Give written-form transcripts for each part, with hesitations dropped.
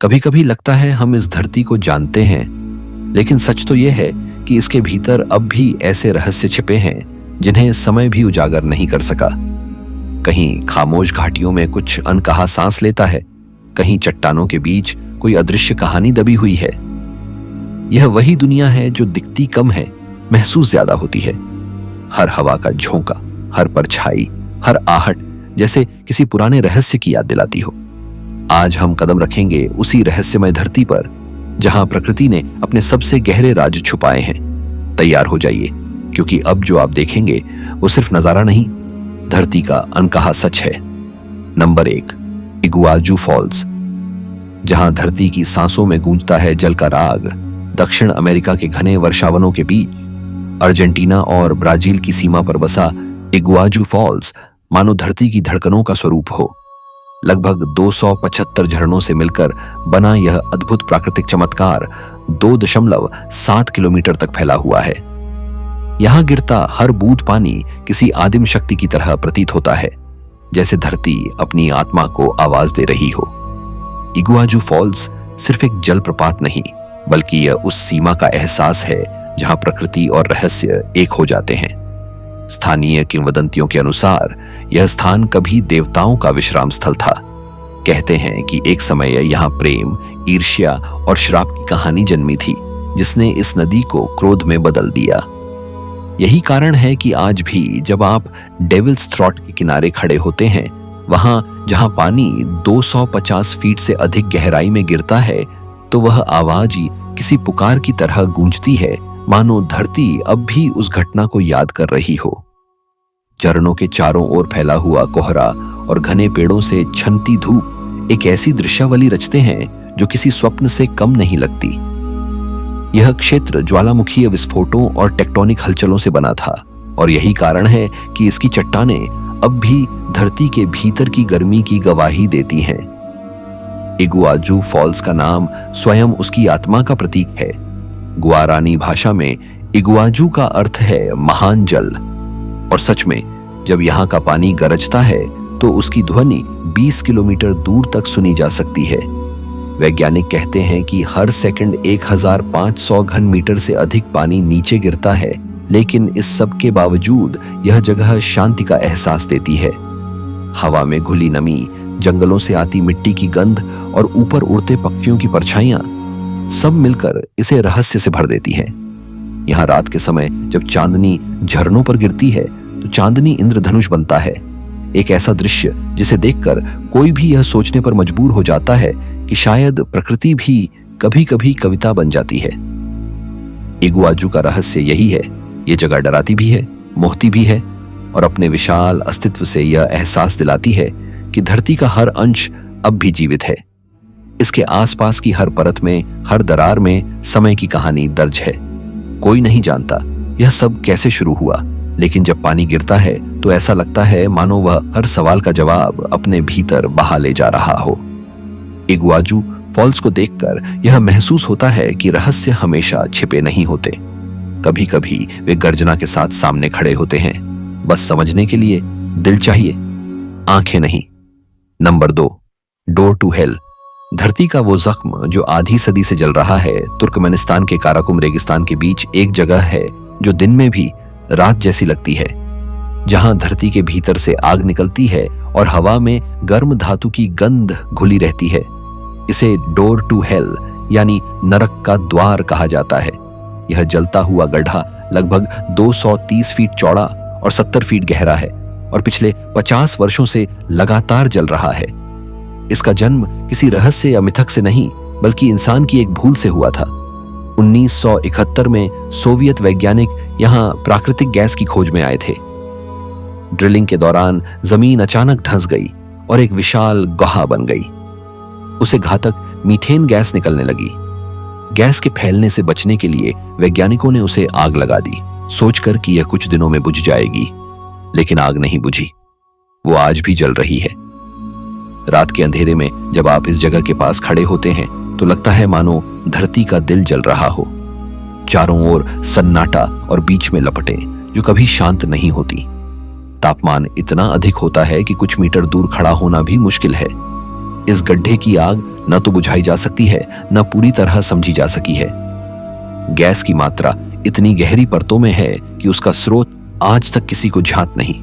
कभी कभी लगता है हम इस धरती को जानते हैं, लेकिन सच तो यह है कि इसके भीतर अब भी ऐसे रहस्य छिपे हैं जिन्हें समय भी उजागर नहीं कर सका। कहीं खामोश घाटियों में कुछ अनकहा सांस लेता है, कहीं चट्टानों के बीच कोई अदृश्य कहानी दबी हुई है। यह वही दुनिया है जो दिखती कम है, महसूस ज्यादा होती है। हर हवा का झोंका, हर परछाई, हर आहट जैसे किसी पुराने रहस्य की याद दिलाती हो। आज हम कदम रखेंगे उसी रहस्यमय धरती पर जहां प्रकृति ने अपने सबसे गहरे राज छुपाए हैं। तैयार हो जाइए, क्योंकि अब जो आप देखेंगे वो सिर्फ नजारा नहीं, धरती का अनकहा सच है। Number 1, Iguazu Falls. जहां धरती की सांसों में गूंजता है जल का राग, दक्षिण अमेरिका के घने वर्षावनों के बीच अर्जेंटीना और ब्राजील की सीमा पर बसा इगुआजू फॉल्स मानो धरती की धड़कनों का स्वरूप हो। लगभग 275 झरनों से मिलकर बना यह अद्भुत प्राकृतिक चमत्कार 2.7 किलोमीटर तक फैला हुआ है। यहां गिरता हर बूंद पानी किसी आदिम शक्ति की तरह प्रतीत होता है, जैसे धरती अपनी आत्मा को आवाज दे रही हो। इगुआजू फॉल्स सिर्फ एक जलप्रपात नहीं, बल्कि यह उस सीमा का एहसास है जहां प्रकृति और रहस्य एक हो जाते हैं। स्थानीय किंवदंतियों के अनुसार यह स्थान कभी देवताओं का विश्राम स्थल था। कहते हैं कि एक समय यहां प्रेम, ईर्ष्या और श्राप की कहानी जन्मी थी, जिसने इस नदी को क्रोध में बदल दिया। यही कारण है कि आज भी जब आप डेविल्स थ्रॉट के किनारे खड़े होते हैं, वहां जहां पानी 250 फीट से अधिक गहराई में गिरता है, तो वह आवाज ही किसी पुकार की तरह गूंजती है, मानो धरती अब भी उस घटना को याद कर रही हो। झरनों के चारों ओर फैला हुआ कोहरा और घने पेड़ों से छनती धूप एक ऐसी दृश्यावली रचते हैं जो किसी स्वप्न से कम नहीं लगती। यह क्षेत्र ज्वालामुखीय विस्फोटों और टेक्टोनिक हलचलों से बना था, और यही कारण है कि इसकी चट्टानें अब भी धरती के भीतर की गर्मी की गवाही देती हैं। इगुआजू फॉल्स का नाम स्वयं उसकी आत्मा का प्रतीक है। गुआरानी भाषा में इगुआजू का अर्थ है महान जल, और सच में जब यहाँ का पानी गरजता है तो उसकी ध्वनि 20 किलोमीटर दूर तक सुनी जा सकती है। वैज्ञानिक कहते हैं कि हर सेकंड 1500 घन मीटर से अधिक पानी नीचे गिरता है, लेकिन इस सब के बावजूद यह जगह शांति का एहसास देती है। हवा में घुली नमी, जंगलों से आती मिट्टी की गंध और ऊपर उड़ते पक्षियों की परछाइयां सब मिलकर इसे रहस्य से भर देती हैं। यहाँ रात के समय जब चांदनी झरनों पर गिरती है तो चांदनी इंद्रधनुष बनता है, एक ऐसा दृश्य जिसे देखकर कोई भी यह सोचने पर मजबूर हो जाता है कि शायद प्रकृति भी कभी कभी कविता बन जाती है। इगुआजू का रहस्य यही है, ये जगह डराती भी है, मोहती भी है, और अपने विशाल अस्तित्व से यह एहसास दिलाती है कि धरती का हर अंश अब भी जीवित है। इसके आसपास की हर परत में, हर दरार में समय की कहानी दर्ज है। कोई नहीं जानता यह सब कैसे शुरू हुआ, लेकिन जब पानी गिरता है तो ऐसा लगता है मानो वह हर सवाल का जवाब अपने भीतर बहा ले जा रहा हो। इगुआजू फॉल्स को देखकर यह महसूस होता है कि रहस्य हमेशा छिपे नहीं होते। कभी कभी वे गर्जना के साथ सामने खड़े होते हैं। बस समझने के लिए दिल चाहिए, आंखें नहीं। Number 2, door to hell. धरती का वो जख्म जो आधी सदी से जल रहा है, तुर्कमेनिस्तान के काराकुम रेगिस्तान के बीच एक जगह है जो दिन में भी रात जैसी लगती है, जहां धरती के भीतर से आग निकलती है और हवा में गर्म धातु की गंध घुली रहती है। इसे डोर टू हेल यानी नरक का द्वार कहा जाता है। यह जलता हुआ गड्ढा लगभग 230 फीट चौड़ा और 70 फीट गहरा है, और पिछले 50 वर्षों से लगातार जल रहा है। इसका जन्म किसी रहस्य या मिथक से नहीं, बल्कि इंसान की एक भूल से हुआ था। 1971 में सोवियत वैज्ञानिक यहां प्राकृतिक गैस की खोज में आए थे। ड्रिलिंग के दौरान जमीन अचानक धंस गई और एक विशाल गुहा बन गई। उसे घातक मीथेन गैस निकलने लगी। गैस के फैलने से बचने के लिए वैज्ञानिकों ने उसे आग लगा दी, सोचकर कि यह कुछ दिनों में बुझ जाएगी, लेकिन आग नहीं बुझी। वो आज भी जल रही है। रात के अंधेरे में जब आप इस जगह के पास खड़े होते हैं तो लगता है मानो धरती का दिल जल रहा हो। चारों ओर सन्नाटा और बीच में लपटें जो कभी शांत नहीं होती। तापमान इतना अधिक होता है कि कुछ मीटर दूर खड़ा होना भी मुश्किल है। इस गड्ढे की आग न तो बुझाई जा सकती है, न पूरी तरह समझी जा सकी है। गैस की मात्रा इतनी गहरी परतों में है कि उसका स्रोत आज तक किसी को ज्ञात नहीं।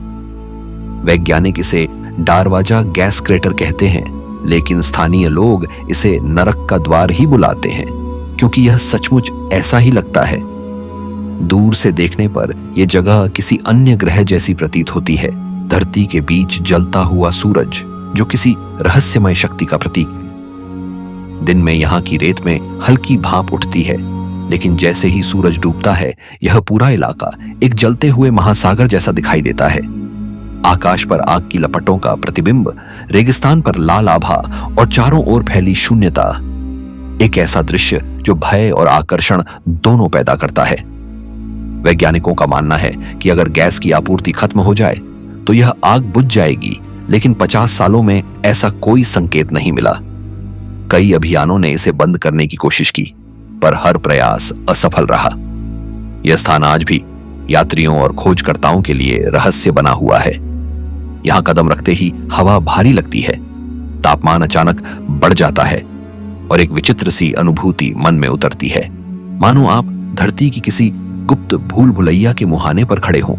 वैज्ञानिक इसे डारवाजा गैस क्रेटर कहते हैं, लेकिन स्थानीय लोग इसे नरक का द्वार ही बुलाते हैं, क्योंकि यह सचमुच ऐसा ही लगता है। दूर से देखने पर यह जगह किसी अन्य ग्रह जैसी प्रतीत होती है। धरती के बीच जलता हुआ सूरज, जो किसी रहस्यमय शक्ति का प्रतीक है। दिन में यहाँ की रेत में हल्की भाप उठती है, लेकिन जैसे ही सूरज डूबता है, यह पूरा इलाका एक जलते हुए महासागर जैसा दिखाई देता है। आकाश पर आग की लपटों का प्रतिबिंब, रेगिस्तान पर लाल आभा और चारों ओर फैली शून्यता, एक ऐसा दृश्य जो भय और आकर्षण दोनों पैदा करता है। वैज्ञानिकों का मानना है कि अगर गैस की आपूर्ति खत्म हो जाए तो यह आग बुझ जाएगी, लेकिन 50 सालों में ऐसा कोई संकेत नहीं मिला। कई अभियानों ने इसे बंद करने की कोशिश की, पर हर प्रयास असफल रहा। यह स्थान आज भी यात्रियों और खोजकर्ताओं के लिए रहस्य बना हुआ है। यहां कदम रखते ही हवा भारी लगती है, तापमान अचानक बढ़ जाता है और एक विचित्र सी अनुभूति मन में उतरती है, मानो आप धरती की किसी गुप्त भूल भुलैया के मुहाने पर खड़े हों।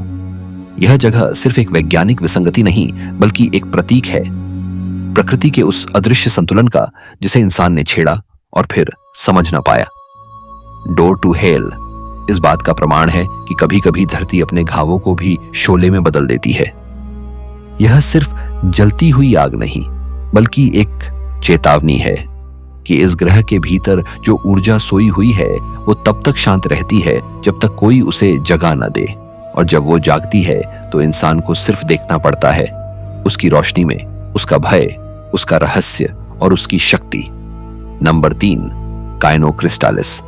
यह जगह सिर्फ एक वैज्ञानिक विसंगति नहीं, बल्कि एक प्रतीक है प्रकृति के उस अदृश्य संतुलन का, जिसे इंसान ने छेड़ा और फिर समझ ना पाया। डोर टू हेल इस बात का प्रमाण है कि कभी कभी धरती अपने घावों को भी शोले में बदल देती है। यह सिर्फ जलती हुई आग नहीं, बल्कि एक चेतावनी है कि इस ग्रह के भीतर जो ऊर्जा सोई हुई है, वो तब तक शांत रहती है जब तक कोई उसे जगा न दे, और जब वो जागती है तो इंसान को सिर्फ देखना पड़ता है उसकी रोशनी में उसका भय, उसका रहस्य और उसकी शक्ति। नंबर 3, काइनो क्रिस्टालिस।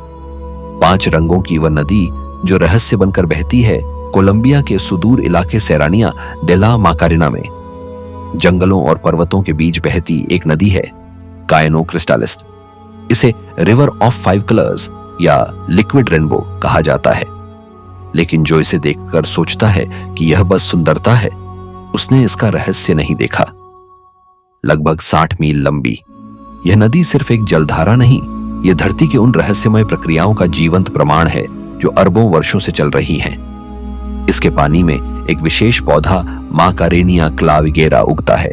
5 रंगों की वह नदी जो रहस्य बनकर बहती है कोलंबिया के सुदूर इलाके सेरानिया डेला माकारिना में। जंगलों और पर्वतों के बीच बहती एक नदी है काइनो क्रिस्टालिस। इसे रिवर ऑफ 5 कलर्स या लिक्विड रेनबो कहा जाता है, लेकिन जो इसे देखकर सोचता है कि यह बस सुंदरता है, उसने इसका रहस्य नहीं देखा। लगभग 60 मील लंबी यह नदी सिर्फ एक जलधारा नहीं, यह धरती के उन रहस्यमय प्रक्रियाओं का जीवंत प्रमाण है जो अरबों वर्षों से चल रही हैं। इसके पानी में एक विशेष पौधा माकारेनिया क्लाविगेरा उगता है,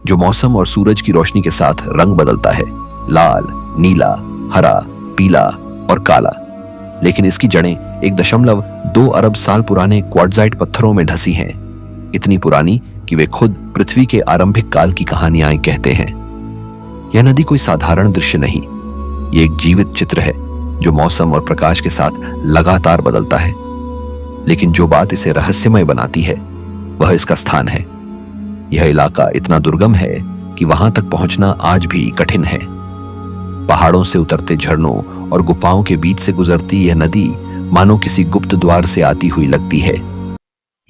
जो मौसम और सूरज की रोशनी के साथ रंग बदलता है, लाल, नीला, हरा, पीला और काला। लेकिन इसकी जड़ें 1.2 अरब साल पुराने क्वार्ट्जाइट पत्थरों में ढसी हैं, इतनी पुरानी कि वे खुद पृथ्वी के आरंभिक काल की कहानियां कहते हैं। यह नदी कोई साधारण दृश्य नहीं, यह एक जीवित चित्र है जो मौसम और प्रकाश के साथ लगातार बदलता है। लेकिन जो बात इसे रहस्यमय बनाती है वह इसका स्थान है। यह इलाका इतना दुर्गम है कि वहां तक पहुंचना आज भी कठिन है। पहाड़ों से उतरते झरनों और गुफाओं के बीच से गुजरती यह नदी मानो किसी गुप्त द्वार से आती हुई लगती है।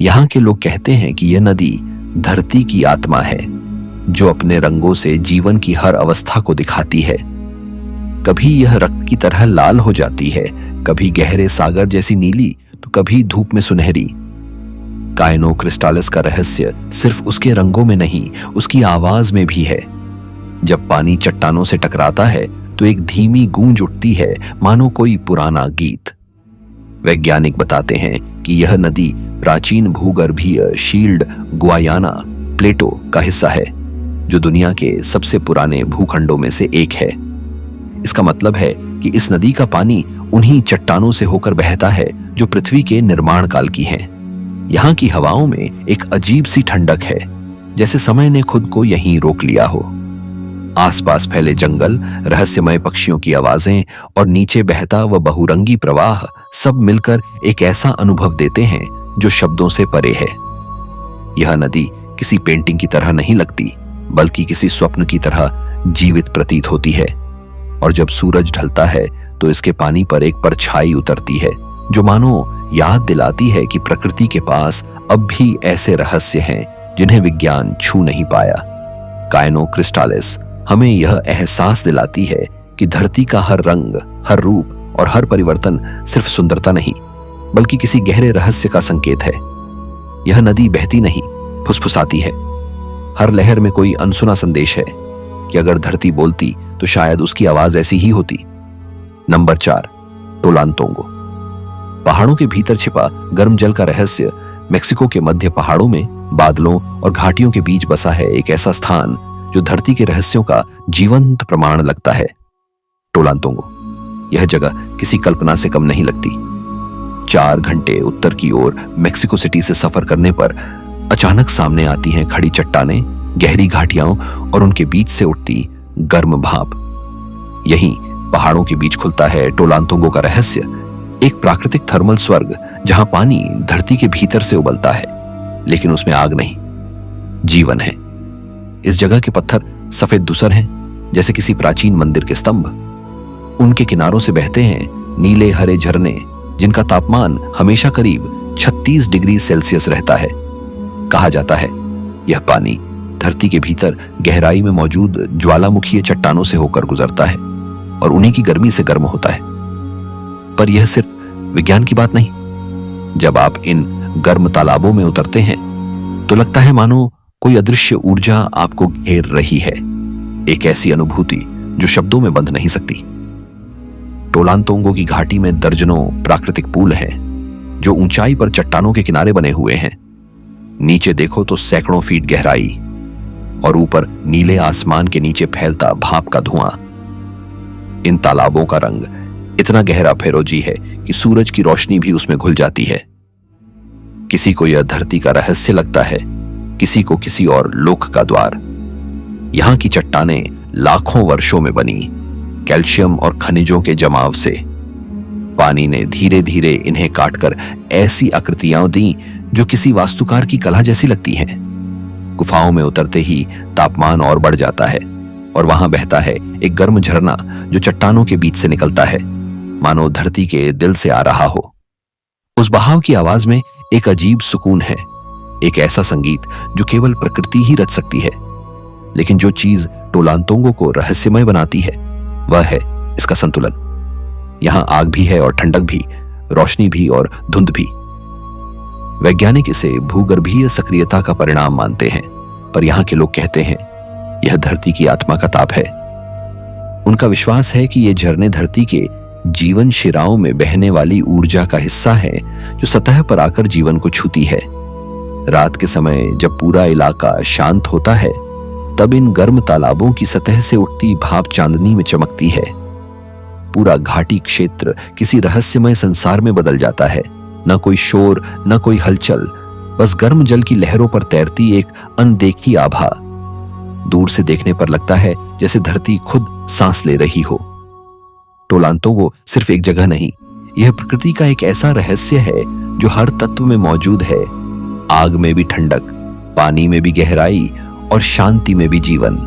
यहाँ के लोग कहते हैं कि यह नदी धरती की आत्मा है, जो अपने रंगों से जीवन की हर अवस्था को दिखाती है। कभी यह रक्त की तरह लाल हो जाती है, कभी गहरे सागर जैसी नीली, तो कभी धूप में सुनहरी। काइनो क्रिस्टालिस का रहस्य सिर्फ उसके रंगों में नहीं, उसकी आवाज में भी है। जब पानी चट्टानों से टकराता है तो एक धीमी गूंज उठती है, मानो कोई पुराना गीत। वैज्ञानिक बताते हैं कि यह नदी प्राचीन भूगर्भीय शील्ड गुआयाना प्लेटो का हिस्सा है, जो दुनिया के सबसे पुराने भूखंडों में से एक है। इसका मतलब है कि इस नदी का पानी उन्हीं चट्टानों से होकर बहता है जो पृथ्वी के निर्माण काल की हैं। यहाँ की हवाओं में एक अजीब सी ठंडक है, जैसे समय ने खुद को यहीं रोक लिया हो। आसपास फैले जंगल, रहस्यमय पक्षियों की आवाजें और नीचे बहता वह बहुरंगी प्रवाह सब मिलकर एक ऐसा अनुभव देते हैं जो शब्दों से परे है। यह नदी किसी पेंटिंग की तरह नहीं लगती, बल्कि किसी स्वप्न की तरह जीवित प्रतीत होती है। और जब सूरज ढलता है तो इसके पानी पर एक परछाई उतरती है, जो मानो याद दिलाती है कि प्रकृति के पास अब भी ऐसे रहस्य हैं जिन्हें विज्ञान छू नहीं पाया। काइनो क्रिस्टालिस हमें यह एहसास दिलाती है कि धरती का हर रंग, हर रूप और हर परिवर्तन सिर्फ सुंदरता नहीं, बल्कि किसी गहरे रहस्य का संकेत है। यह नदी बहती नहीं, फुसफुसाती है। हर लहर में कोई अनसुना संदेश है, कि अगर धरती बोलती तो शायद उसकी आवाज ऐसी ही होती। नंबर 4, टोलांतोंगो। पहाड़ों के भीतर छिपा गर्म जल का रहस्य। मेक्सिको के मध्य पहाड़ों में बादलों और घाटियों के बीच बसा है एक ऐसा स्थान जो धरती के रहस्यों का जीवंत प्रमाण लगता है। टोलांतोंगो, यह जगह किसी कल्पना से कम नहीं लगती। 4 घंटे उत्तर की ओर मेक्सिको सिटी से सफर करने पर अचानक सामने आती हैं खड़ी चट्टानें, गहरी घाटियां और उनके बीच से उठती गर्म भाप। यहीं पहाड़ों के बीच खुलता है टोलांतोंगो का रहस्य, एक प्राकृतिक थर्मल स्वर्ग जहां पानी धरती के भीतर से उबलता है, लेकिन उसमें आग नहीं, जीवन है। इस जगह के पत्थर सफेद धूसर हैं, जैसे किसी प्राचीन मंदिर के स्तंभ। उनके किनारों से बहते हैं नीले हरे झरने, जिनका तापमान हमेशा करीब 36 डिग्री सेल्सियस रहता है। कहा जाता है यह पानी धरती के भीतर गहराई में मौजूद ज्वालामुखीय चट्टानों से होकर गुजरता है और उन्हीं की गर्मी से गर्म होता है। पर यह सिर्फ विज्ञान की बात नहीं। जब आप इन गर्म तालाबों में उतरते हैं तो लगता है मानो कोई अदृश्य ऊर्जा आपको घेर रही है, एक ऐसी अनुभूति जो शब्दों में बंध नहीं सकती। टोलांतोंगो की घाटी में दर्जनों प्राकृतिक पूल हैं जो ऊंचाई पर चट्टानों के किनारे बने हुए हैं। नीचे देखो तो सैकड़ों फीट गहराई और ऊपर नीले आसमान के नीचे फैलता भाप का धुआं। इन तालाबों का रंग इतना गहरा फिरोजी है कि सूरज की रोशनी भी उसमें घुल जाती है। किसी को यह धरती का रहस्य लगता है, किसी को किसी और लोक का द्वार। यहां की चट्टानें लाखों वर्षों में बनी, कैल्शियम और खनिजों के जमाव से। पानी ने धीरे धीरे इन्हें काटकर ऐसी आकृतियां दी जो किसी वास्तुकार की कला जैसी लगती हैं। गुफाओं में उतरते ही तापमान और बढ़ जाता है और वहां बहता है एक गर्म झरना जो चट्टानों के बीच से निकलता है, मानो धरती के दिल से आ रहा हो। उस बहाव की आवाज में एक अजीब सुकून है, एक ऐसा संगीत जो केवल प्रकृति ही रच सकती है। लेकिन जो चीज टोलांतोंगो को रहस्यमय बनाती है वह है इसका संतुलन। यहां आग भी है और ठंडक भी, रोशनी भी और धुंध भी। वैज्ञानिक इसे भूगर्भीय सक्रियता का परिणाम मानते हैं, पर यहां के लोग कहते हैं यह धरती की आत्मा का ताप है। उनका विश्वास है कि ये झरने धरती के जीवन शिराओं में बहने वाली ऊर्जा का हिस्सा है जो सतह पर आकर जीवन को छूती है। रात के समय जब पूरा इलाका शांत होता है तब इन गर्म तालाबों की सतह से उठती भाप चांदनी में चमकती है। पूरा घाटी क्षेत्र किसी रहस्यमय संसार में बदल जाता है। न कोई शोर, न कोई हलचल, बस गर्म जल की लहरों पर तैरती एक अनदेखी आभा। दूर से देखने पर लगता है जैसे धरती खुद सांस ले रही हो। टोलांतोंगो सिर्फ एक जगह नहीं, यह प्रकृति का एक ऐसा रहस्य है जो हर तत्व में मौजूद है। आग में भी ठंडक, पानी में भी गहराई और शांति में भी जीवन।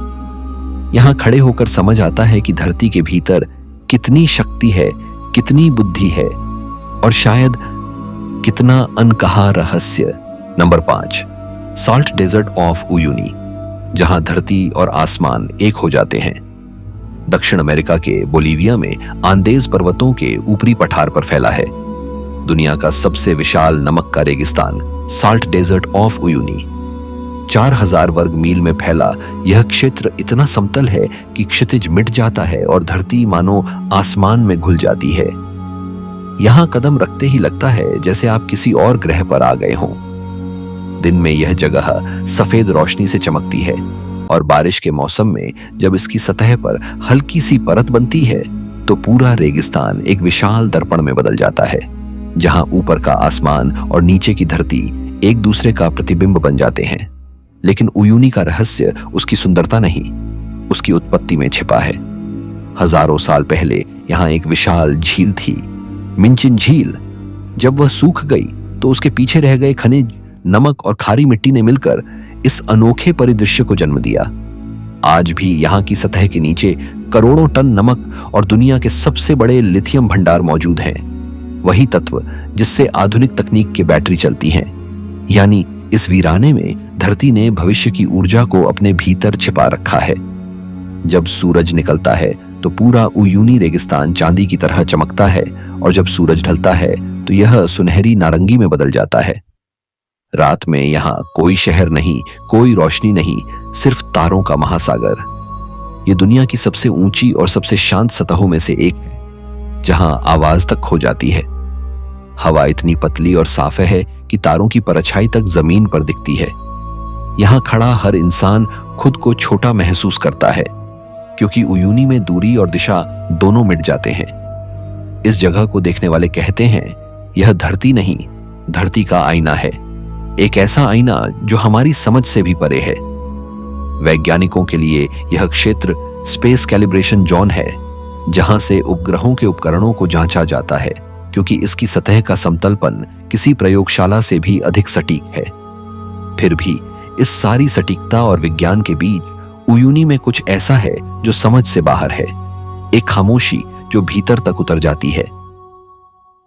यहां खड़े होकर समझ आता है कि धरती के भीतर कितनी शक्ति है, कितनी बुद्धि है और शायद कितना अनकहा रहस्य। नंबर 5, सॉल्ट डेजर्ट ऑफ उयुनी, जहां धरती और आसमान एक हो जाते हैं। दक्षिण अमेरिका के बोलीविया में आंदेज पर्वतों के ऊपरी पठार पर फैला है दुनिया का सबसे विशाल नमक का रेगिस्तान, सॉल्ट डेजर्ट ऑफ उयुनी। 4000 वर्ग मील में फैला यह क्षेत्र इतना समतल है कि क्षितिज मिट जाता है और धरती मानो आसमान में घुल जाती है। यहां कदम रखते ही लगता है जैसे आप किसी और ग्रह पर आ गए हों। दिन में यह जगह सफेद रोशनी से चमकती है और बारिश के मौसम में जब इसकी सतह पर हल्की सी परत बनती है तो पूरा रेगिस्तान एक विशाल दर्पण में बदल जाता है, जहां ऊपर का आसमान और नीचे की धरती एक दूसरे का प्रतिबिंब बन जाते हैं। लेकिन उयुनी का रहस्य उसकी सुंदरता नहीं, उसकी उत्पत्ति में छिपा है। हजारों साल पहले यहां एक विशाल झील थी, मिंचिन झील। जब वह सूख गई तो उसके पीछे रह गए खनिज, नमक और खारी मिट्टी ने मिलकर इस अनोखे परिदृश्य को जन्म दिया। आज भी यहाँ की सतह के नीचे करोड़ों टन नमक और दुनिया के सबसे बड़े लिथियम भंडार मौजूद हैं। वही तत्व जिससे आधुनिक तकनीक की बैटरी चलती हैं। यानी इस वीराने में धरती ने भविष्य की ऊर्जा को अपने भीतर छिपा रखा है। जब सूरज निकलता है तो पूरा उयुनी रेगिस्तान चांदी की तरह चमकता है और जब सूरज ढलता है तो यह सुनहरी नारंगी में बदल जाता है। रात में यहाँ कोई शहर नहीं, कोई रोशनी नहीं, सिर्फ तारों का महासागर। ये दुनिया की सबसे ऊंची और सबसे शांत सतहों में से एक है, जहां आवाज तक खो जाती है। हवा इतनी पतली और साफ है कि तारों की परछाई तक जमीन पर दिखती है। यहां खड़ा हर इंसान खुद को छोटा महसूस करता है, क्योंकि उयूनी में दूरी और दिशा दोनों मिट जाते हैं। इस जगह को देखने वाले कहते हैं, यह धरती नहीं, धरती का आईना है, एक ऐसा आईना जो हमारी समझ से भी परे है। वैज्ञानिकों के लिए यह क्षेत्र स्पेस कैलिब्रेशन जोन है, जहां से उपग्रहों के उपकरणों को जांचा जाता है, क्योंकि इसकी सतह का समतलपन किसी प्रयोगशाला से भी अधिक सटीक है। फिर भी इस सारी सटीकता और विज्ञान के बीच उयूनी में कुछ ऐसा है जो समझ से बाहर है, एक खामोशी जो भीतर तक उतर जाती है।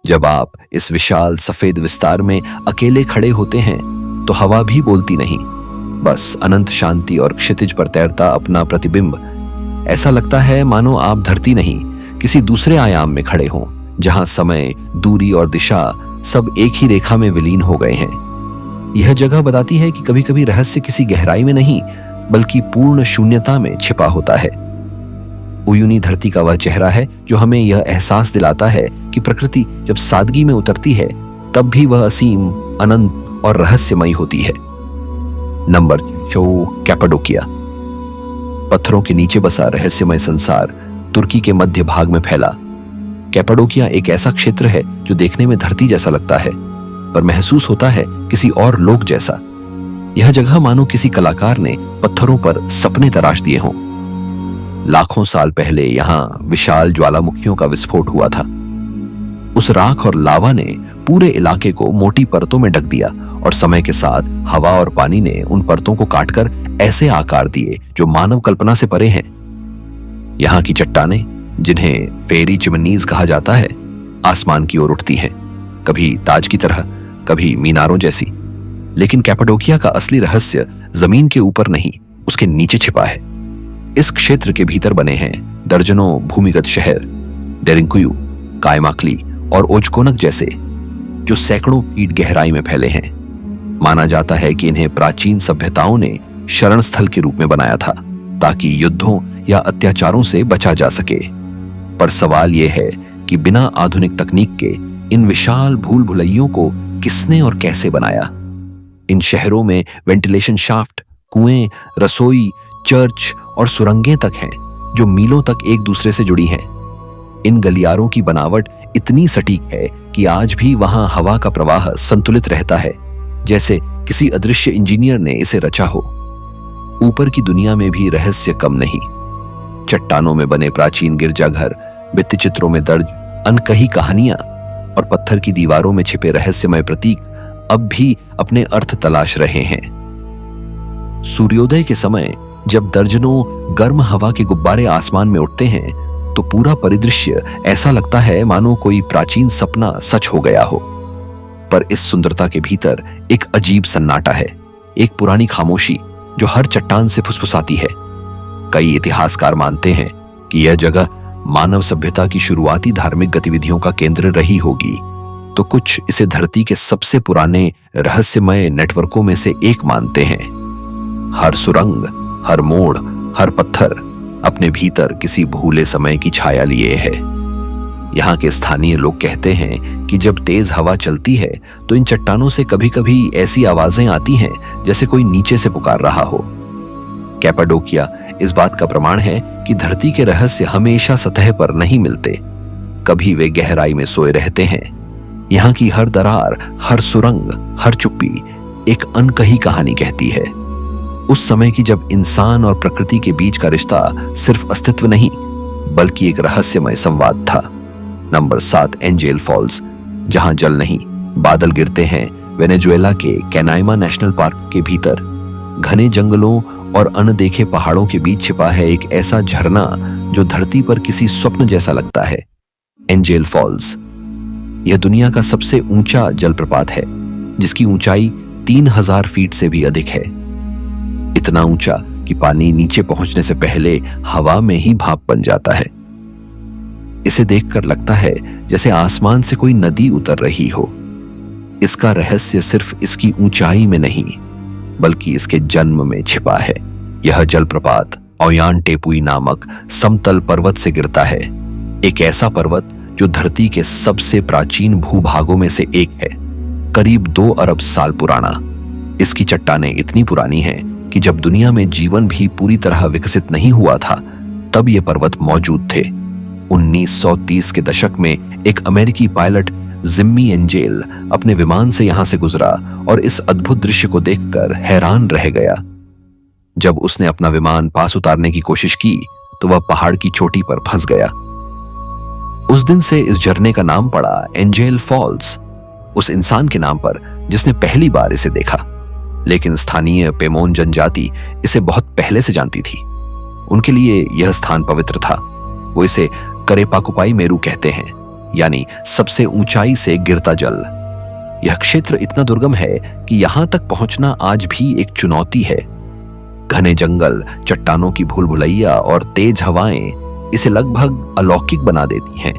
जब आप इस विशाल सफेद विस्तार में अकेले खड़े होते हैं तो हवा भी बोलती नहीं, बस अनंत शांति और क्षितिज पर तैरता अपना प्रतिबिंब। ऐसा लगता है मानो आप धरती नहीं, किसी दूसरे आयाम में खड़े हों, जहां समय, दूरी और दिशा सब एक ही रेखा में विलीन हो गए हैं। यह जगह बताती है कि कभी कभी रहस्य किसी गहराई में नहीं, बल्कि पूर्ण शून्यता में छिपा होता है। उयूनी धरती का वह चेहरा है जो हमें यह एहसास दिलाता है कि प्रकृति जब सादगी में उतरती है, तब भी वह असीम, अनंत और रहस्यमयी होती है। नंबर 4, कैपाडोकिया। पत्थरों के नीचे बसा रहस्यमय संसार तुर्की के मध्य भाग में फैला। कैपाडोकिया एक ऐसा क्षेत्र है जो देखने में धरती जैसा लगता है, पर महसूस होता है किसी और लोक जैसा। यह जगह मानो किसी कलाकार ने पत्थरों पर सपने तराश दिए हों। लाखों साल पहले यहां विशाल ज्वालामुखियों का विस्फोट हुआ था। उस राख और लावा ने पूरे इलाके को मोटी परतों में ढक दिया, और समय के साथ हवा और पानी ने उन परतों को काटकर ऐसे आकार दिए जो मानव कल्पना से परे हैं। यहां की चट्टानें, जिन्हें फेरी चिमनीज कहा जाता है, आसमान की ओर उठती हैं, कभी ताज की तरह, कभी मीनारों जैसी। लेकिन कैपाडोकिया का असली रहस्य जमीन के ऊपर नहीं, उसके नीचे छिपा है। इस क्षेत्र के भीतर बने हैं दर्जनों भूमिगत शहर, डेरिंकुयू, कायमाक्ली और ओजकोनक जैसे, जो सैकड़ों फीट गहराई में फैले हैं। माना जाता है कि इन्हें प्राचीन सभ्यताओं ने शरण स्थल के रूप में बनाया था, ताकि युद्धों या अत्याचारों से बचा जा सके। पर सवाल यह है कि बिना आधुनिक तकनीक के इन विशाल भूल भुलैयों को किसने और कैसे बनाया। इन शहरों में वेंटिलेशन शाफ्ट, कुएं, रसोई, चर्च और सुरंगें तक हैं, जो मीलों तक एक दूसरे से जुड़ी हैं। इन गलियारों की बनावट इतनी सटीक है कि आज भी वहां हवा का प्रवाह संतुलित रहता है, जैसे किसी अदृश्य इंजीनियर ने इसे रचा हो। ऊपर की दुनिया में भी रहस्य कम नहीं। चट्टानों में बने प्राचीन गिरजाघर, भित्ति चित्रों में दर्ज अनकही कहानियां और पत्थर की दीवारों में छिपे रहस्यमय प्रतीक अब भी अपने अर्थ तलाश रहे हैं। सूर्योदय के समय जब दर्जनों गर्म हवा के गुब्बारे आसमान में उठते हैं, तो पूरा परिदृश्य ऐसा लगता है मानो कोई प्राचीन सपना सच हो गया हो। पर इस सुंदरता के भीतर एक अजीब सन्नाटा है, एक पुरानी खामोशी जो हर चट्टान से फुसफुसाती है। कई इतिहासकार मानते हैं कि यह जगह मानव सभ्यता की शुरुआती धार्मिक गतिविधियों का केंद्र रही होगी, तो कुछ इसे धरती के सबसे पुराने रहस्यमय नेटवर्कों में से एक मानते हैं। हर सुरंग, हर मोड़, हर पत्थर अपने भीतर किसी भूले समय की छाया लिए है। यहाँ के स्थानीय लोग कहते हैं कि जब तेज हवा चलती है तो इन चट्टानों से कभी कभी ऐसी आवाजें आती हैं जैसे कोई नीचे से पुकार रहा हो। कैपाडोकिया इस बात का प्रमाण है कि धरती के रहस्य हमेशा सतह पर नहीं मिलते, कभी वे गहराई में सोए रहते हैं। यहाँ की हर दरार, हर सुरंग, हर चुप्पी एक अनकही कहानी कहती है, उस समय की जब इंसान और प्रकृति के बीच का रिश्ता सिर्फ अस्तित्व नहीं, बल्कि एक रहस्यमय संवाद था। Number 7, angel falls. जहां जल नहीं, बादल गिरते हैं। वेनेजुएला के कैनाइमा नेशनल पार्क के भीतर घने जंगलों और अनदेखे पहाड़ों के बीच छिपा है एक ऐसा झरना जो धरती पर किसी स्वप्न जैसा लगता है। एंजेल फॉल्स यह दुनिया का सबसे ऊंचा जलप्रपात है, जिसकी ऊंचाई 3000 फीट से भी अधिक है। इतना ऊंचा कि पानी नीचे पहुंचने से पहले हवा में ही भाप बन जाता है। इसे देखकर लगता है जैसे आसमान से कोई नदी उतर रही हो। इसका रहस्य सिर्फ इसकी ऊंचाई में नहीं, बल्कि इसके जन्म में छिपा है। यह जलप्रपात ओयान टेपुई नामक समतल पर्वत से गिरता है। एक ऐसा पर्वत जो धरती के सबसे प्राचीन भूभागों में से एक है, करीब 2 अरब साल पुराना। इसकी चट्टानें इतनी पुरानी हैं कि जब दुनिया में जीवन भी पूरी तरह विकसित नहीं हुआ था, तब ये पर्वत मौजूद थे। 1930 के दशक में एक अमेरिकी पायलट जिम्मी एंजेल अपने विमान से यहां से गुजरा और इस अद्भुत दृश्य को देखकर हैरान रह गया। जब उसने अपना विमान पास उतारने की कोशिश की तो वह पहाड़ की चोटी पर फंस गया। उस दिन से इस झरने का नाम पड़ा एंजेल फॉल्स, उस इंसान के नाम पर जिसने पहली बार इसे देखा। लेकिन स्थानीय पेमोन जनजाति इसे बहुत पहले से जानती थी। उनके लिए यह स्थान पवित्र था। वो इसे करेपाकुपाई मेरू कहते हैं, यानी सबसे ऊंचाई से गिरता जल। यह क्षेत्र इतना दुर्गम है कि यहां तक पहुंचना आज भी एक चुनौती है। घने जंगल, चट्टानों की भूल भुलैया और तेज हवाएं इसे लगभग अलौकिक बना देती हैं।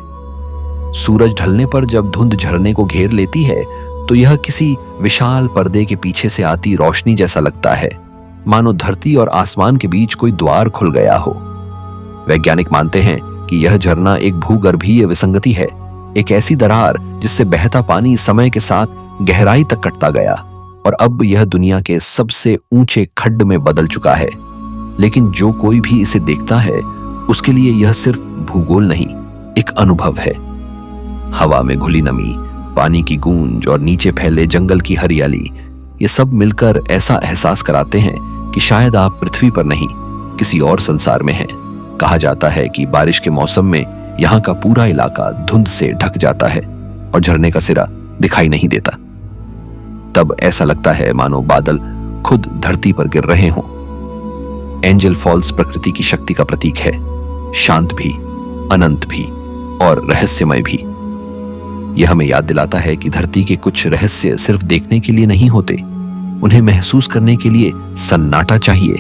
सूरज ढलने पर जब धुंध झरने को घेर लेती है तो यह किसी विशाल पर्दे के पीछे से आती रोशनी जैसा लगता है, मानो धरती और आसमान के बीच कोई द्वार खुल गया हो। वैज्ञानिक मानते हैं कि यह झरना एक भूगर्भीय विसंगति है, एक ऐसी दरार जिससे बहता पानी समय के साथ गहराई तक कटता गया और अब यह दुनिया के सबसे ऊंचे खड्ड में बदल चुका है। लेकिन जो कोई भी इसे देखता है उसके लिए यह सिर्फ भूगोल नहीं, एक अनुभव है। हवा में घुली नमी, पानी की गूंज और नीचे फैले जंगल की हरियाली, ये सब मिलकर ऐसा एहसास कराते हैं कि शायद आप पृथ्वी पर नहीं, किसी और संसार में हैं। कहा जाता है कि बारिश के मौसम में यहाँ का पूरा इलाका धुंध से ढक जाता है और झरने का सिरा दिखाई नहीं देता। तब ऐसा लगता है मानो बादल खुद धरती पर गिर रहे हों। एंजल फॉल्स प्रकृति की शक्ति का प्रतीक है, शांत भी, अनंत भी और रहस्यमय भी। यह हमें याद दिलाता है कि धरती के कुछ रहस्य सिर्फ देखने के लिए नहीं होते, उन्हें महसूस करने के लिए सन्नाटा चाहिए।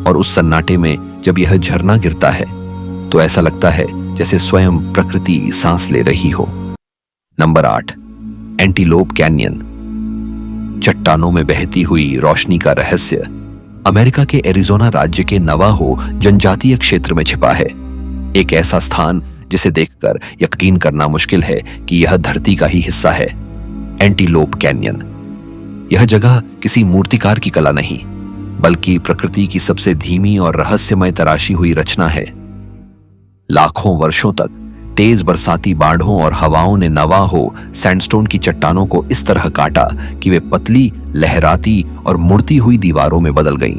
और उस सन्नाटे में जब यह झरना गिरता है तो ऐसा लगता है जैसे स्वयं प्रकृति सांस ले रही हो। Number 8, antelope Canyon. चट्टानों में बहती हुई रोशनी का रहस्य अमेरिका के एरिजोना राज्य के नवाहो जनजातीय क्षेत्र में छिपा है। एक ऐसा स्थान जिसे देखकर यकीन करना मुश्किल है कि यह धरती का ही हिस्सा है। Antelope Canyon. यह जगह किसी मूर्तिकार की कला नहीं, बल्कि प्रकृति की सबसे धीमी और रहस्यमय तराशी हुई रचना है। लाखों वर्षों तक तेज बरसाती बाढ़ों और हवाओं ने नवाहो सैंडस्टोन की चट्टानों को इस तरह काटा कि वे पतली, लहराती और मुड़ती हुई दीवारों में बदल गईं।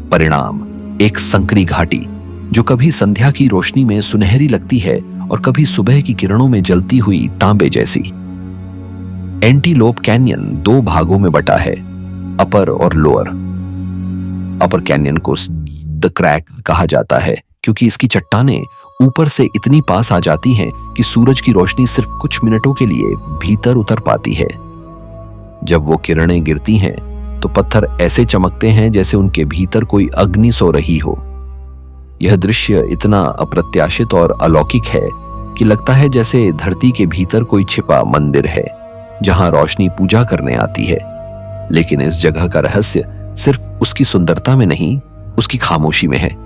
परिणाम एक संकरी घाटी जो कभी संध्या की रोशनी में सुनहरी लगती है और कभी सुबह की किरणों में जलती हुई तांबे जैसी। एंटीलोप कैन्यन 2 भागों में बटा है, अपर और लोअर। अपर कैन्यन को द क्रैक कहा जाता है क्योंकि इसकी चट्टानें ऊपर से इतनी पास आ जाती हैं कि सूरज की रोशनी सिर्फ कुछ मिनटों के लिए भीतर उतर पाती है। जब वो किरणें गिरती हैं तो पत्थर ऐसे चमकते हैं जैसे उनके भीतर कोई अग्नि सो रही हो। यह दृश्य इतना अप्रत्याशित और अलौकिक है कि लगता है जैसे धरती के भीतर कोई छिपा मंदिर है जहां रोशनी पूजा करने आती है। लेकिन इस जगह का रहस्य सिर्फ उसकी सुंदरता में नहीं, उसकी खामोशी में है।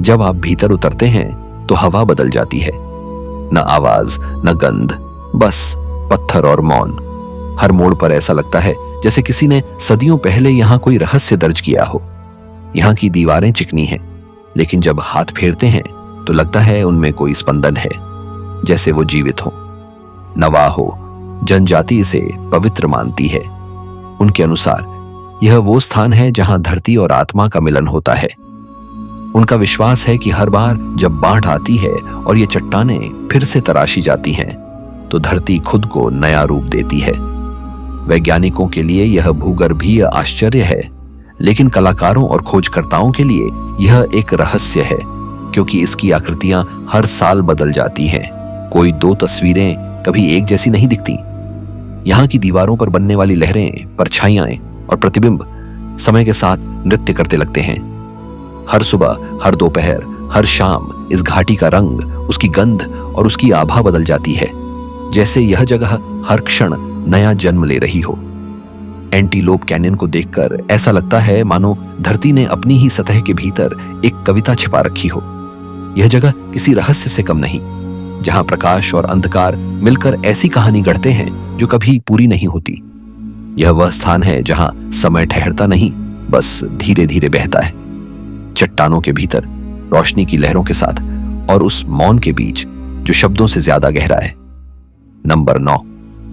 जब आप भीतर उतरते हैं तो हवा बदल जाती है, न आवाज न गंध, बस पत्थर और मौन। हर मोड़ पर ऐसा लगता है जैसे किसी ने सदियों पहले यहां कोई रहस्य दर्ज किया हो। यहां की दीवारें चिकनी हैं, लेकिन जब हाथ फेरते हैं तो लगता है उनमें कोई स्पंदन है, जैसे वो जीवित हो। नवाहो जनजाति इसे पवित्र मानती है। उनके अनुसार यह वो स्थान है जहां धरती और आत्मा का मिलन होता है। उनका विश्वास है कि हर बार जब बाढ़ आती है और ये चट्टानें फिर से तराशी जाती हैं, तो धरती खुद को नया रूप देती है। वैज्ञानिकों के लिए यह भूगर्भीय आश्चर्य है, लेकिन कलाकारों और खोजकर्ताओं के लिए यह एक रहस्य है, क्योंकि इसकी आकृतियां हर साल बदल जाती हैं। कोई 2 तस्वीरें कभी एक जैसी नहीं दिखती। यहाँ की दीवारों पर बनने वाली लहरें, परछाइयां और प्रतिबिंब समय के साथ नृत्य करते लगते हैं। हर सुबह, हर दोपहर, हर शाम इस घाटी का रंग, उसकी गंध और उसकी आभा बदल जाती है, जैसे यह जगह हर क्षण नया जन्म ले रही हो। एंटीलोप कैनियन को देखकर ऐसा लगता है मानो धरती ने अपनी ही सतह के भीतर एक कविता छिपा रखी हो। यह जगह किसी रहस्य से कम नहीं, जहां प्रकाश और अंधकार मिलकर ऐसी कहानी गढ़ते हैं जो कभी पूरी नहीं होती। यह वह स्थान है जहां समय ठहरता नहीं, बस धीरे धीरे बहता है, चट्टानों के भीतर रोशनी की लहरों के साथ और उस मौन के बीच जो शब्दों से ज्यादा गहरा है। नंबर 9,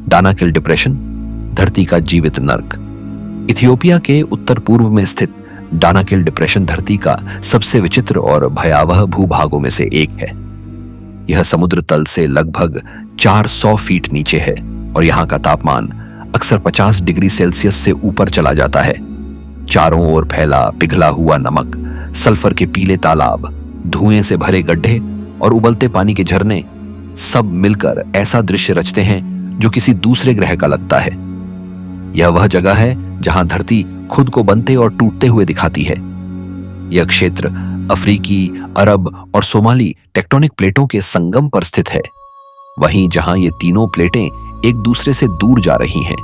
डानाकिल डिप्रेशन, धरती का जीवित नर्क। इथियोपिया के उत्तर पूर्व में स्थित डानाकिल डिप्रेशन धरती का सबसे विचित्र और भयावह भूभागों में से एक है। यह समुद्र तल से लगभग 400 फीट नीचे है और यहाँ का तापमान अक्सर 50 डिग्री सेल्सियस से ऊपर चला जाता है। चारों ओर फैला पिघला हुआ नमक, सल्फर के पीले तालाब, धुएं से भरे गड्ढे और उबलते पानी के झरने सब मिलकर ऐसा दृश्य रचते हैं जो किसी दूसरे ग्रह का लगता है। यह वह जगह है जहां धरती खुद को बनते और टूटते हुए दिखाती है। यह क्षेत्र अफ्रीकी, अरब और सोमाली टेक्टोनिक प्लेटों के संगम पर स्थित है, वहीं जहां ये तीनों प्लेटें एक दूसरे से दूर जा रही हैं।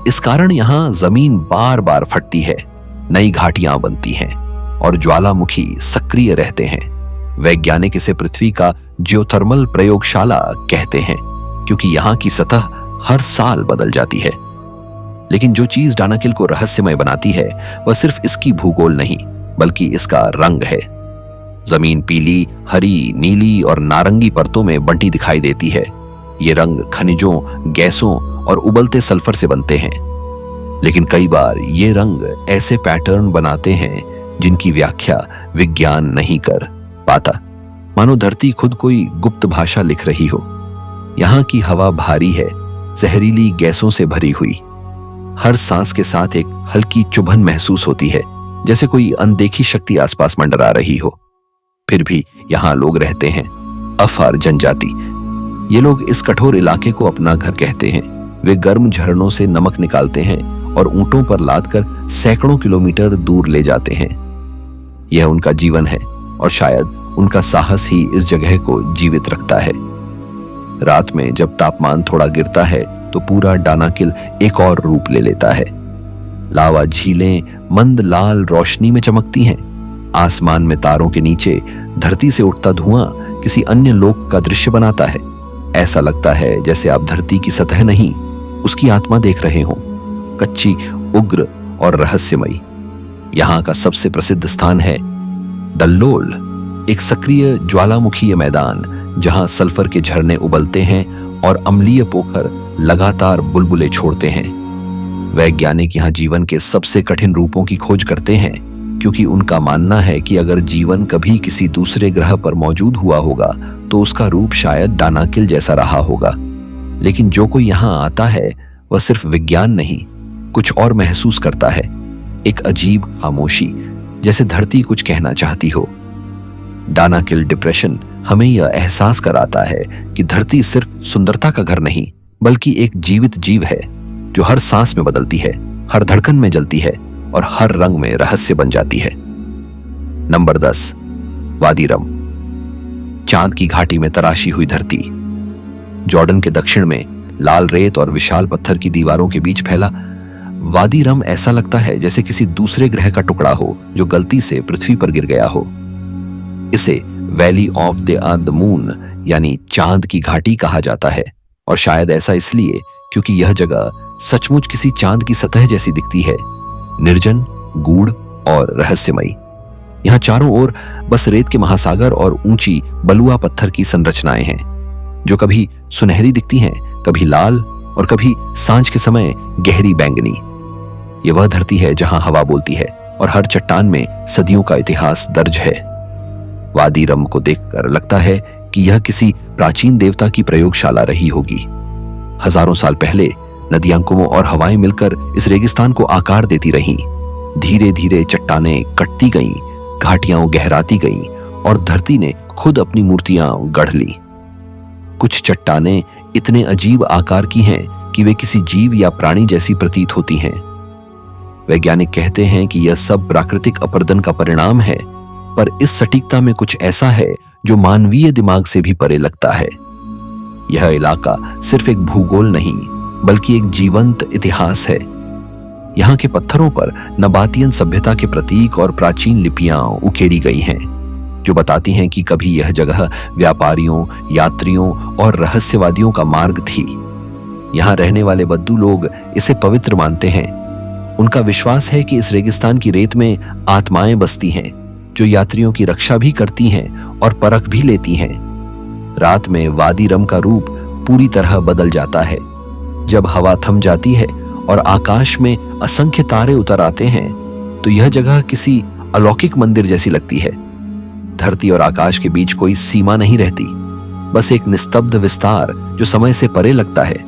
इस कारण यहां जमीन बार बार फटती है, नई घाटियां बनती हैं और ज्वालामुखी सक्रिय रहते हैं। वैज्ञानिक इसे पृथ्वी का जियोथर्मल प्रयोगशाला कहते हैं, क्योंकि यहाँ की सतह हर साल बदल जाती है। लेकिन जो चीज डानाकिल को रहस्यमय बनाती है वह सिर्फ इसकी भूगोल नहीं, बल्कि इसका रंग है। जमीन पीली, हरी, नीली और नारंगी परतों में बंटी दिखाई देती है। ये रंग खनिजों, गैसों और उबलते सल्फर से बनते हैं। लेकिन कई बार ये रंग ऐसे पैटर्न बनाते हैं जिनकी व्याख्या विज्ञान नहीं कर पाता, मानो धरती खुद कोई गुप्त भाषा लिख रही हो। यहाँ की हवा भारी है, जहरीली गैसों से भरी हुई। हर सांस के साथ एक हल्की चुभन महसूस होती है, जैसे कोई अनदेखी शक्ति आसपास मंडरा रही हो। फिर भी यहाँ लोग रहते हैं, अफार जनजाति। ये लोग इस कठोर इलाके को अपना घर कहते हैं। वे गर्म झरनों से नमक निकालते हैं और ऊंटों पर लादकर सैकड़ों किलोमीटर दूर ले जाते हैं। यह उनका जीवन है और शायद उनका साहस ही इस जगह को जीवित रखता है। रात में जब तापमान थोड़ा गिरता है तो पूरा डानाकिल एक और रूप ले लेता है। लावा झीलें मंद लाल रोशनी में चमकती हैं। आसमान में तारों के नीचे धरती से उठता धुआं किसी अन्य लोक का दृश्य बनाता है। ऐसा लगता है जैसे आप धरती की सतह नहीं, उसकी आत्मा देख रहे हों, कच्ची, उग्र और रहस्यमयी। यहाँ का सबसे प्रसिद्ध स्थान है डल्लोल, एक सक्रिय ज्वालामुखीय मैदान जहां सल्फर के झरने उबलते हैं और अम्लीय पोखर लगातार बुलबुले छोड़ते हैं। वैज्ञानिक यहाँ जीवन के सबसे कठिन रूपों की खोज करते हैं, क्योंकि उनका मानना है कि अगर जीवन कभी किसी दूसरे ग्रह पर मौजूद हुआ होगा तो उसका रूप शायद डानाकिल जैसा रहा होगा। लेकिन जो कोई यहाँ आता है वह सिर्फ विज्ञान नहीं, कुछ और महसूस करता है, एक अजीब खामोशी, जैसे धरती कुछ कहना चाहती हो। डानाकिल डिप्रेशन हमें यह एहसास कराता है कि धरती सिर्फ सुंदरता का घर नहीं, बल्कि एक जीवित जीव है जो हर सांस में बदलती है, हर धड़कन में जलती है और हर रंग में रहस्य बन जाती है। नंबर 10, वादी रम, चांद की घाटी में तराशी हुई धरती। जॉर्डन के दक्षिण में लाल रेत और विशाल पत्थर की दीवारों के बीच फैला वादी रम ऐसा लगता है जैसे किसी दूसरे ग्रह का टुकड़ा हो जो गलती से पृथ्वी पर गिर गया हो। इसे वैली ऑफ द मून यानी चांद की घाटी कहा जाता है, और शायद ऐसा इसलिए क्योंकि यह जगह सचमुच किसी चांद की सतह जैसी दिखती है, निर्जन, गूढ़ और रहस्यमयी। यहाँ चारों ओर बस रेत के महासागर और ऊंची बलुआ पत्थर की संरचनाएं हैं, जो कभी सुनहरी दिखती हैं, कभी लाल और कभी सांझ के समय गहरी बैंगनी। यह वह धरती है जहां हवा बोलती है और हर चट्टान में सदियों का इतिहास दर्ज है। वादी रम को देखकर लगता है कि यह किसी प्राचीन देवता की प्रयोगशाला रही होगी। हजारों साल पहले नदियां, कुओं और हवाएं मिलकर इस रेगिस्तान को आकार देती रहीं। धीरे धीरे चट्टानें कटती गईं, घाटियां गहराती गईं और धरती ने खुद अपनी मूर्तियां गढ़ ली। कुछ चट्टानें इतने अजीब आकार की हैं कि वे किसी जीव या प्राणी जैसी प्रतीत होती हैं। वैज्ञानिक कहते हैं कि यह सब प्राकृतिक अपरदन का परिणाम है, पर इस सटीकता में कुछ ऐसा है जो मानवीय दिमाग से भी परे लगता है। यह इलाका सिर्फ एक भूगोल नहीं, बल्कि एक जीवंत इतिहास है। यहाँ के पत्थरों पर नबातियन सभ्यता के प्रतीक और प्राचीन लिपियां उकेरी गई हैं, जो बताती हैं कि कभी यह जगह व्यापारियों, यात्रियों और रहस्यवादियों का मार्ग थी। यहाँ रहने वाले बद्दू लोग इसे पवित्र मानते हैं। उनका विश्वास है कि इस रेगिस्तान की रेत में आत्माएं बसती हैं, जो यात्रियों की रक्षा भी करती हैं और परख भी लेती हैं। रात में वादी रम का रूप पूरी तरह बदल जाता है। जब हवा थम जाती है और आकाश में असंख्य तारे उतर आते हैं, तो यह जगह किसी अलौकिक मंदिर जैसी लगती है। धरती और आकाश के बीच कोई सीमा नहीं रहती, बस एक निस्तब्ध विस्तार जो समय से परे लगता है।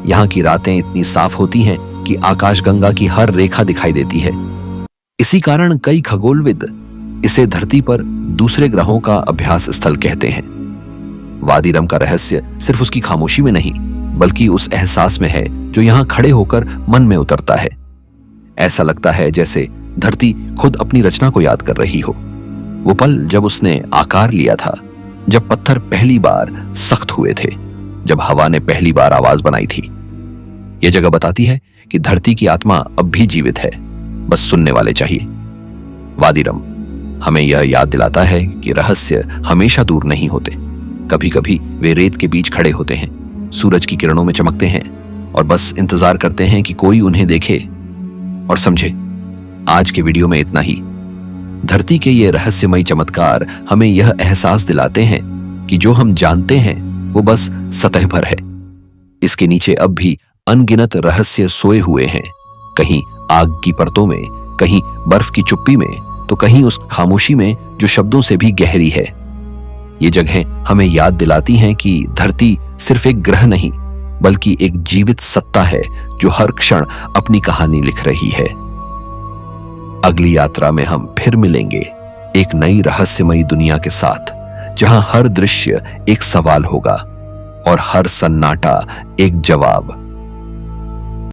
यहाँ की रातें इतनी साफ होती हैं कि आकाशगंगा की हर रेखा दिखाई देती है। इसी कारण कई खगोलविद इसे धरती पर दूसरे ग्रहों का अभ्यास स्थल कहते हैं। वादी रम का रहस्य सिर्फ उसकी खामोशी में नहीं, बल्कि उस एहसास में है जो यहाँ खड़े होकर मन में उतरता है। ऐसा लगता है जैसे धरती खुद अपनी रचना को याद कर रही हो। वो पल जब उसने आकार लिया था, जब पत्थर पहली बार सख्त हुए थे, जब हवा ने पहली बार आवाज बनाई थी। यह जगह बताती है कि धरती की आत्मा अब भी जीवित है, बस सुनने वाले चाहिए। वादी रम हमें यह याद दिलाता है कि रहस्य हमेशा दूर नहीं होते। कभी कभी वे रेत के बीच खड़े होते हैं, सूरज की किरणों में चमकते हैं और बस इंतजार करते हैं कि कोई उन्हें देखे और समझे। आज के वीडियो में इतना ही। धरती के ये रहस्यमयी चमत्कार हमें यह एहसास दिलाते हैं कि जो हम जानते हैं वो बस सतह भर है। इसके नीचे अब भी अनगिनत रहस्य सोए हुए हैं, कहीं आग की परतों में, कहीं बर्फ की चुप्पी में, तो कहीं उस खामोशी में जो शब्दों से भी गहरी है। ये जगहें हमें याद दिलाती हैं कि धरती सिर्फ एक ग्रह नहीं, बल्कि एक जीवित सत्ता है जो हर क्षण अपनी कहानी लिख रही है। अगली यात्रा में हम फिर मिलेंगे एक नई रहस्यमयी दुनिया के साथ, जहां हर दृश्य एक सवाल होगा और हर सन्नाटा एक जवाब।